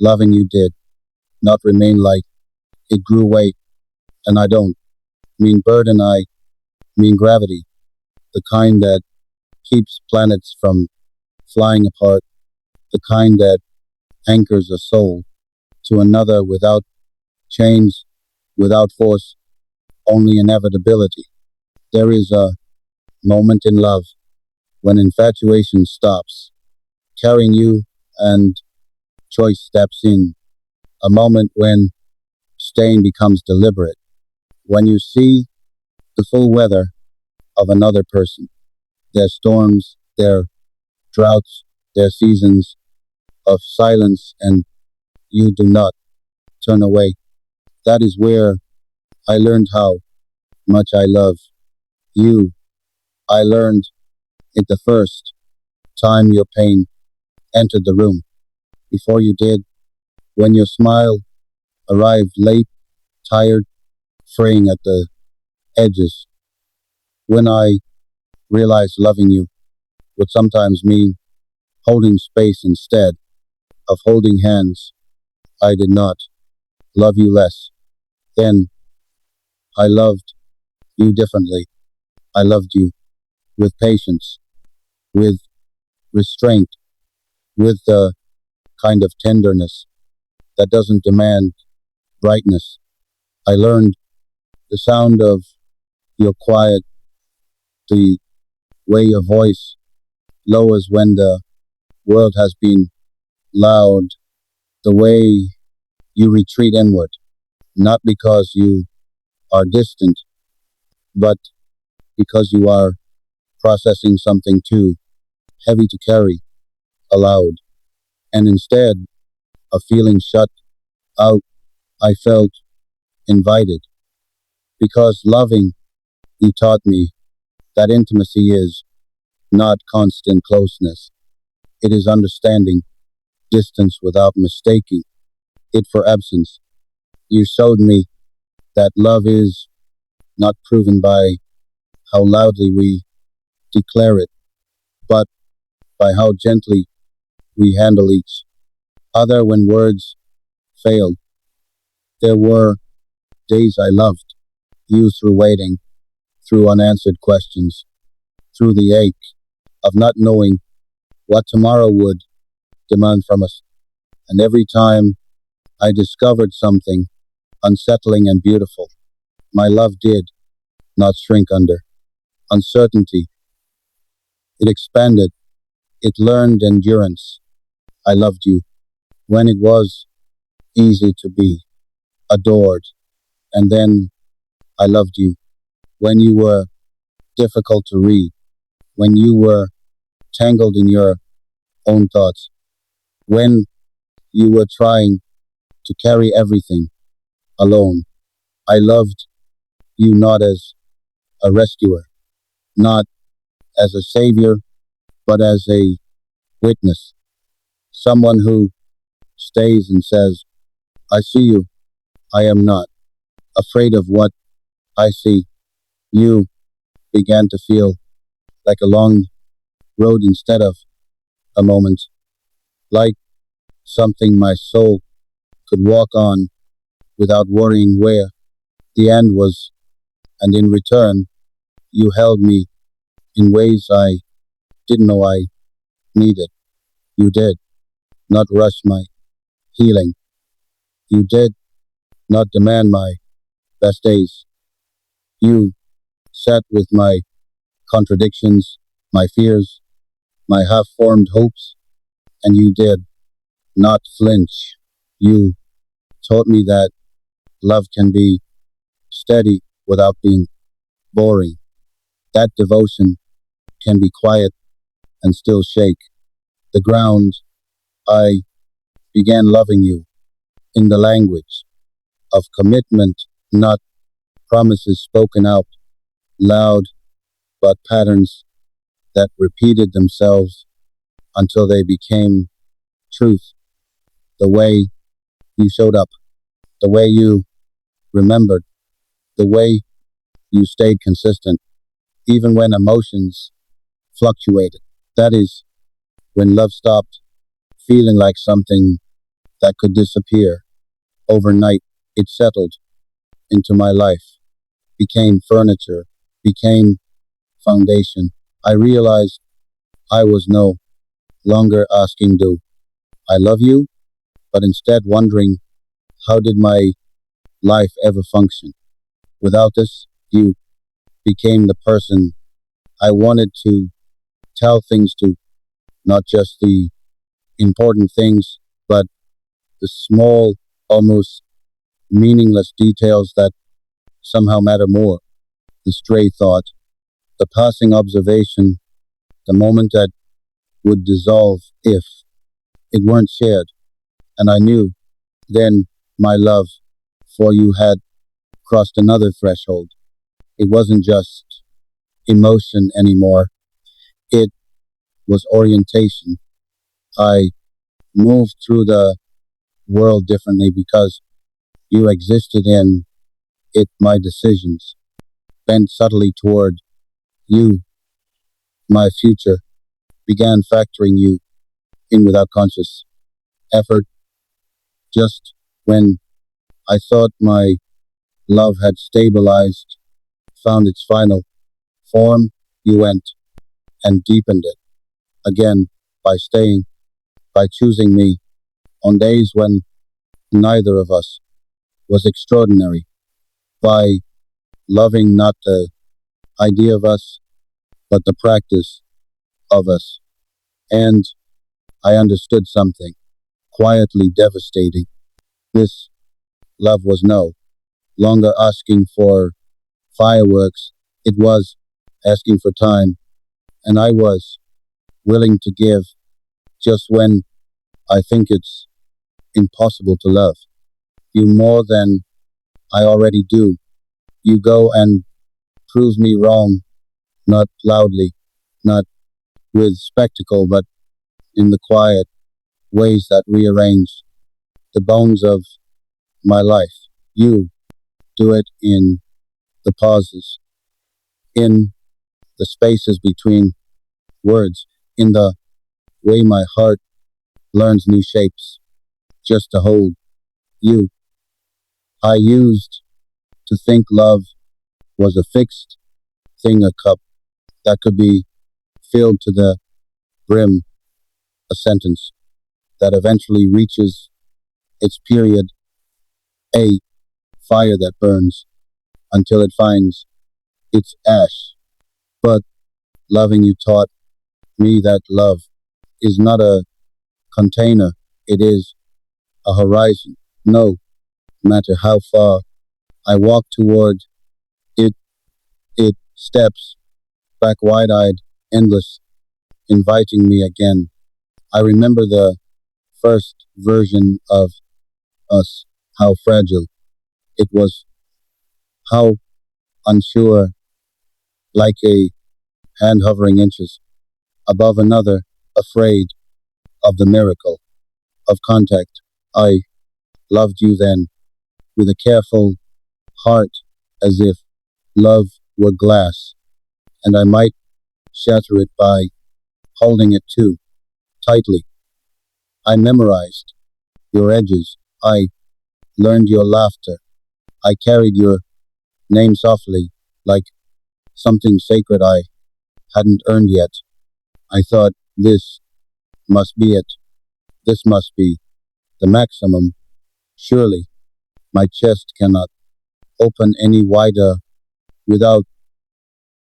Loving you did not remain light. It grew weight, and I don't mean burden, I mean gravity, the kind that keeps planets from flying apart, the kind that anchors a soul to another without change, without force, only inevitability. There is a moment in love when infatuation stops carrying you and choice steps in, a moment when staying becomes deliberate, when you see the full weather of another person, their storms, their droughts, their seasons of silence, and you do not turn away. That is where I learned how much I love you. I learned it the first time your pain entered the room. Before you did, when your smile arrived late, tired, fraying at the edges. When I realized loving you would sometimes mean holding space instead of holding hands, I did not love you less. Then I loved you differently. I loved you with patience, with restraint, with the kind of tenderness that doesn't demand brightness. I learned the sound of your quiet, the way your voice lowers when the world has been loud, the way you retreat inward, not because you are distant, but because you are processing something too heavy to carry aloud. And instead of feeling shut out, I felt invited. Because loving, you taught me that intimacy is not constant closeness. It is understanding distance without mistaking it for absence. You showed me that love is not proven by how loudly we declare it, but by how gently we handle each other when words failed. There were days I loved you through waiting, through unanswered questions, through the ache of not knowing what tomorrow would demand from us. And every time I discovered something unsettling and beautiful, my love did not shrink under uncertainty. It expanded. It learned endurance. I loved you when it was easy to be adored. And then I loved you when you were difficult to read, when you were tangled in your own thoughts, when you were trying to carry everything alone. I loved you not as a rescuer, not as a savior, but as a witness, someone who stays and says, I see you. I am not afraid of what I see. You began to feel like a long road instead of a moment, like something my soul could walk on without worrying where the end was. And in return, you held me in ways I didn't know I needed. You did not rush my healing. You did not demand my best days. You sat with my contradictions, my fears, my half formed hopes, and you did not flinch. You taught me that love can be steady without being boring, that devotion can be quiet and still shake the ground. I began loving you in the language of commitment, not promises spoken out loud, but patterns that repeated themselves until they became truth. The way you showed up, the way you remembered, the way you stayed consistent, even when emotions fluctuated. That is when love stopped feeling like something that could disappear. Overnight, it settled into my life, became furniture, became foundation. I realized I was no longer asking, do I love you? But instead wondering, how did my life ever function? Without this, you became the person I wanted to tell things to, not just the important things, but the small, almost meaningless details that somehow matter more. The stray thought, the passing observation, the moment that would dissolve if it weren't shared. And I knew then my love for you had crossed another threshold. It wasn't just emotion anymore, it was orientation. I moved through the world differently because you existed in it. My decisions bent subtly toward you. My future began factoring you in without conscious effort. Just when I thought my love had stabilized, found its final form, you went and deepened it again by staying, by choosing me on days when neither of us was extraordinary, by loving not the idea of us, but the practice of us. And I understood something quietly devastating. This love was no longer asking for fireworks, it was asking for time, and I was willing to give just when I think it's impossible to love you more than I already do. You go and prove me wrong, not loudly, not with spectacle, but in the quiet ways that rearrange the bones of my life. You do it in the pauses, in the spaces between words, in the way my heart learns new shapes just to hold you. I used to think love was a fixed thing, a cup that could be filled to the brim, a sentence that eventually reaches its period, a fire that burns until it finds its ash. But loving you taught me that love is not a container, it is a horizon. No matter how far I walk toward it, it steps back wide eyed, endless, inviting me again. I remember the first version of us, how fragile it was, how unsure, like a hand hovering inches above another, afraid of the miracle of contact. I loved you then with a careful heart, as if love were glass, and I might shatter it by holding it too tightly. I memorized your edges. I learned your laughter. I carried your name softly, like something sacred I hadn't earned yet. I thought, this must be it. This must be the maximum. Surely my chest cannot open any wider without